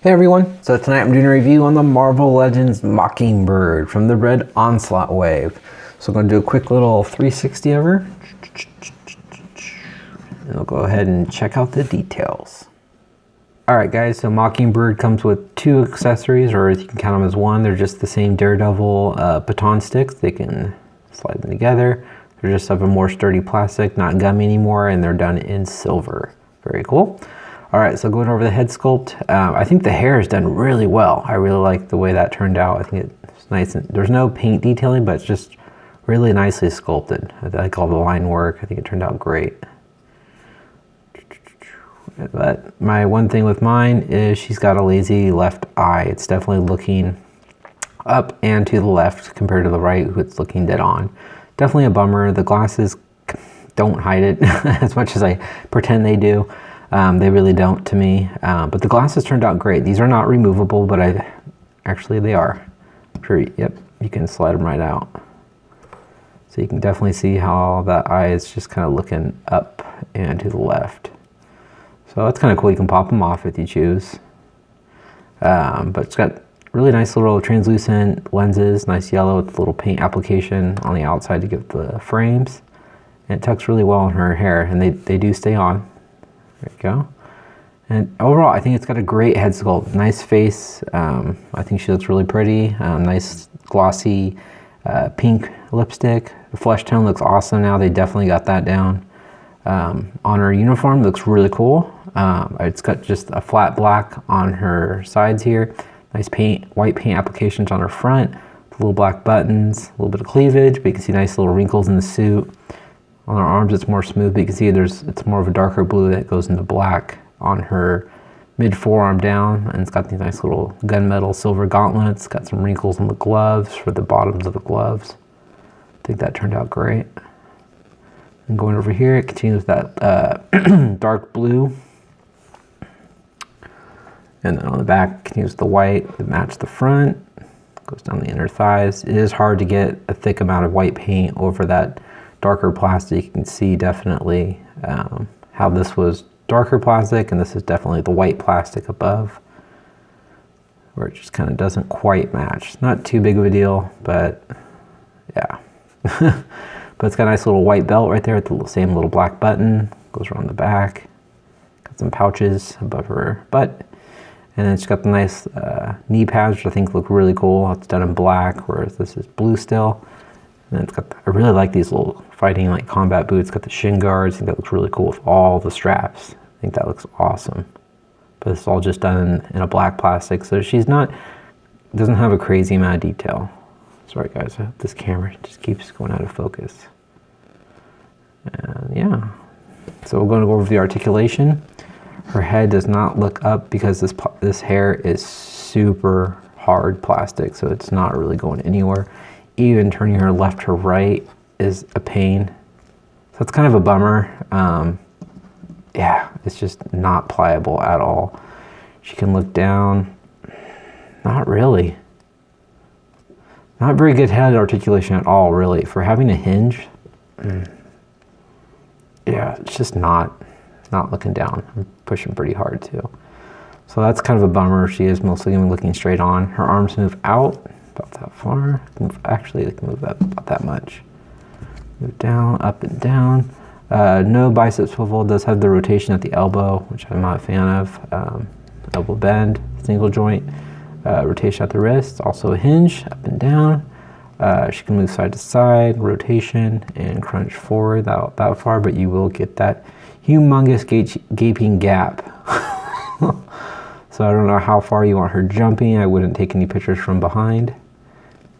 Hey everyone, so tonight I'm doing a review on the Marvel Legends Mockingbird from the red Onslaught wave. So I'm going to do a quick little 360 of her. And I'll go ahead and check out the details. Alright guys, so Mockingbird comes with two accessories, or you can count them as one. They're just the same Daredevil baton sticks. They can slide them together. They're just of a more sturdy plastic, not gummy anymore, and they're done in silver. Very cool. Alright, so going over the head sculpt, I think the hair is done really well. I really like the way that turned out. I think it's nice. And there's no paint detailing, but it's just really nicely sculpted. I like all the line work. I think it turned out great. But my one thing with mine is she's got a lazy left eye. It's definitely looking up and to the left compared to the right, it's looking dead on. Definitely a bummer. The glasses don't hide it as much as I pretend they do. They really don't to me, but the glasses turned out great. These are not removable, but actually they are. I'm sure, yep, you can slide them right out. So you can definitely see how that eye is just kind of looking up and to the left. So that's kind of cool. You can pop them off if you choose. But it's got really nice little translucent lenses, nice yellow with a little paint application on the outside to give the frames. And it tucks really well in her hair, and they do stay on. There you go. And overall, I think it's got a great head sculpt. Nice face. I think she looks really pretty. Nice glossy pink lipstick. The flesh tone looks awesome now. They definitely got that down. On her uniform, looks really cool. It's got just a flat black on her sides here. Nice white paint applications on her front. Little black buttons, a little bit of cleavage, but you can see nice little wrinkles in the suit. On her arms, it's more smooth, but you can see it's more of a darker blue that goes into black on her mid forearm down, and it's got these nice little gunmetal silver gauntlets. Got some wrinkles in the gloves for the bottoms of the gloves. I think that turned out great. And going over here, it continues with that dark blue. And then on the back, it continues with the white that matches the front. Goes down the inner thighs. It is hard to get a thick amount of white paint over that darker plastic. You can see definitely how this was darker plastic, and this is definitely the white plastic above, where it just kind of doesn't quite match. Not too big of a deal, but yeah. But it's got a nice little white belt right there with the same little black button. Goes around the back. Got some pouches above her butt. And then it's got the nice knee pads, which I think look really cool. It's done in black, whereas this is blue still. And it's got, I really like these little fighting like combat boots. Got the shin guards. I think that looks really cool with all the straps. I think that looks awesome. But it's all just done in a black plastic, so doesn't have a crazy amount of detail. Sorry guys, this camera just keeps going out of focus. And yeah, so we're going to go over the articulation. Her head does not look up because this hair is super hard plastic, so it's not really going anywhere. Even turning her left to right is a pain. So it's kind of a bummer. Yeah, it's just not pliable at all. She can look down. Not really. Not very good head articulation at all, really. For having a hinge, yeah, it's just not looking down. I'm pushing pretty hard too. So that's kind of a bummer. She is mostly going to be looking straight on. Her arms move out about that far. Actually, they can move up about that much. Move down, up and down. No bicep swivel. It does have the rotation at the elbow, which I'm not a fan of. Elbow bend, single joint. Rotation at the wrist. Also a hinge, up and down. She can move side to side, rotation, and crunch forward that far, but you will get that humongous gaping gap. So I don't know how far you want her jumping. I wouldn't take any pictures from behind.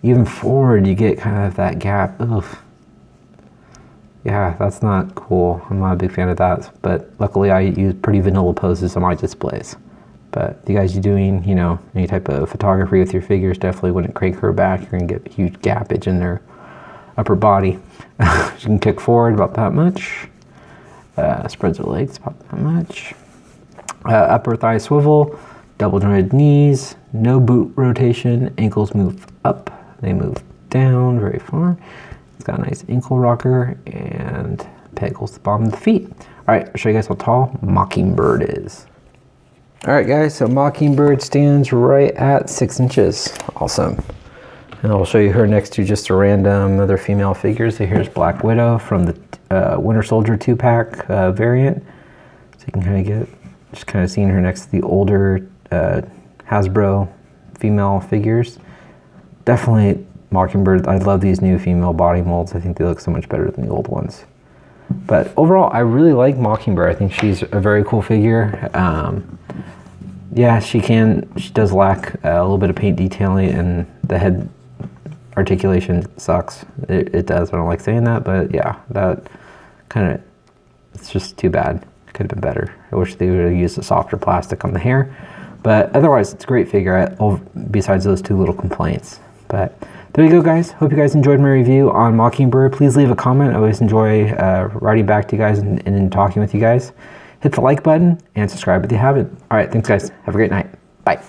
Even forward, you get kind of that gap. Ugh. Yeah, that's not cool. I'm not a big fan of that, but luckily I use pretty vanilla poses on my displays. But if you guys are doing, you know, any type of photography with your figures, definitely wouldn't crank her back. You're gonna get a huge gappage in their upper body. She can kick forward about that much. Spreads her legs about that much. Upper thigh swivel, double jointed knees, no boot rotation, ankles move up, they move down very far. It's got a nice ankle rocker and peg holds the bottom of the feet. All right, I'll show you guys how tall Mockingbird is. All right, guys, so Mockingbird stands right at 6 inches. Awesome. And I'll show you her next to just a random other female figure. So here's Black Widow from the Winter Soldier 2-pack variant. So you can kind of get, just kind of seeing her next to the older Hasbro female figures. Definitely Mockingbird. I love these new female body molds. I think they look so much better than the old ones. But overall, I really like Mockingbird. I think she's a very cool figure. Yeah, she does lack a little bit of paint detailing, and the head articulation sucks. It does. I don't like saying that, but yeah, that kind of, it's just too bad. Could have been better. I wish they would have used a softer plastic on the hair, but otherwise it's a great figure, besides those two little complaints. But there you go, guys. Hope you guys enjoyed my review on Mockingbird. Please leave a comment. I always enjoy writing back to you guys and talking with you guys. Hit the like button and subscribe if you haven't. All right, thanks, guys. Have a great night. Bye.